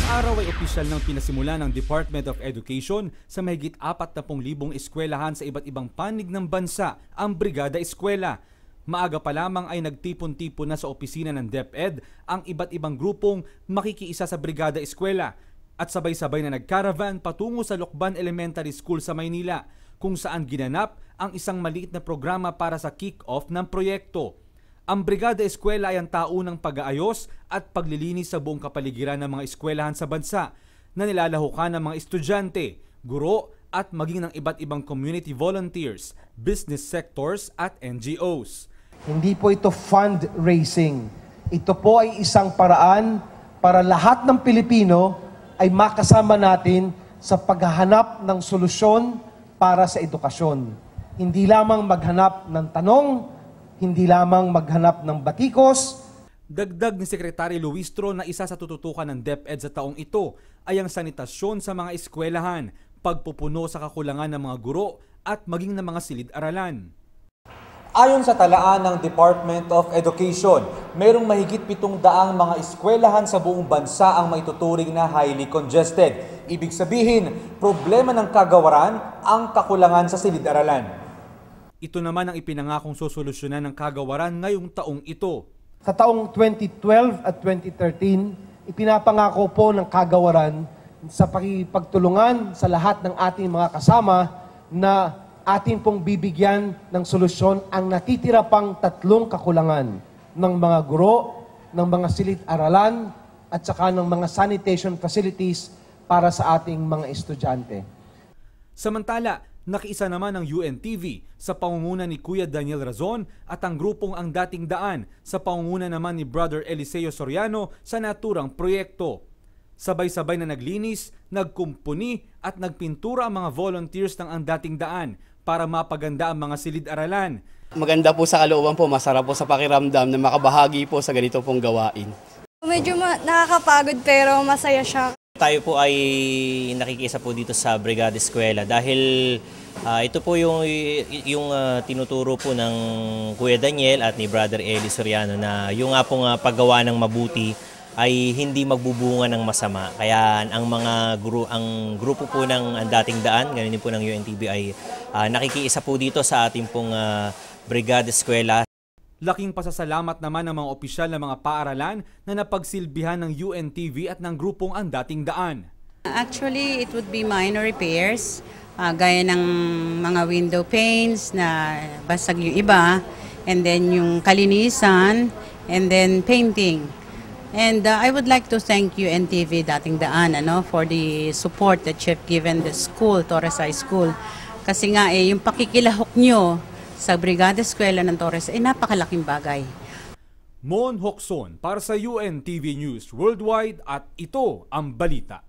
araw ay opisyal ng pinasimula ng Department of Education sa mahigit 40,000 eskwelahan sa iba't ibang panig ng bansa ang Brigada Eskwela. Maaga pa lamang ay nagtipon-tipon na sa opisina ng DepEd ang iba't ibang grupong makikiisa sa Brigada Eskwela at sabay-sabay na nagcaravan patungo sa Lokban Elementary School sa Maynila kung saan ginanap ang isang maliit na programa para sa kick-off ng proyekto. Ang Brigada Eskwela ay ang taunang pag-aayos at paglilinis sa buong kapaligiran ng mga eskwelahan sa bansa na nilalahukan ng mga estudyante, guro at maging ng iba't ibang community volunteers, business sectors at NGOs. Hindi po ito fundraising. Ito po ay isang paraan para lahat ng Pilipino ay makasama natin sa paghahanap ng solusyon para sa edukasyon. Hindi lamang maghanap ng tanong, hindi lamang maghanap ng batikos. Dagdag ni Secretary Luistro na isa sa tututukan ng DepEd sa taong ito ay ang sanitasyon sa mga eskwelahan, pagpupuno sa kakulangan ng mga guro at maging ng mga silid-aralan. Ayon sa talaan ng Department of Education, mayroong mahigit 700 mga eskwelahan sa buong bansa ang maituturing na highly congested. Ibig sabihin, problema ng kagawaran ang kakulangan sa silid-aralan. Ito naman ang ipinangakong sosolusyonan ng kagawaran ngayong taong ito. Sa taong 2012 at 2013, ipinapangako po ng kagawaran sa pagtulungan sa lahat ng ating mga kasama na ating pong bibigyan ng solusyon ang natitira pang 3 kakulangan ng mga guro, ng mga silid-aralan at saka ng mga sanitation facilities para sa ating mga estudyante. Samantala, nakiisa naman ang UNTV sa pangunguna ni Kuya Daniel Razon at ang grupong Ang Dating Daan sa pangunguna naman ni Brother Eliseo Soriano sa naturang proyekto. Sabay-sabay na naglinis, nagkumpuni at nagpintura ang mga volunteers ng Ang Dating Daan para mapaganda ang mga silid-aralan. Maganda po sa kalooban po, masarap po sa pakiramdam na makabahagi po sa ganito pong gawain. Medyo nakakapagod pero masaya siya. Tayo po ay nakikisa po dito sa Brigada Eskwela dahil ito po yung tinuturo po ng Kuya Daniel at ni Brother Eli Soriano na yung nga pong paggawa ng mabuti ay hindi magbubunga ng masama. Kaya ang grupo po ng Ang Dating Daan, ganun din po ng UNTV ay nakikiisa po dito sa ating pong Brigada Eskwela. Laking pasasalamat naman ng mga opisyal ng mga paaralan na napagsilbihan ng UNTV at ng grupong Ang Dating Daan. Actually, it would be minor repairs, gaya ng mga window panes na basag yung iba, and then yung kalinisan, and then painting. And I would like to thank UNTV Dating Daan for the support that you've given the school, Torres High School. Kasi nga yung pakikilahok nyo sa Brigada Eskwela ng Torres ay napakalaking bagay. Mon Hokson para sa UNTV News Worldwide at ito ang balita.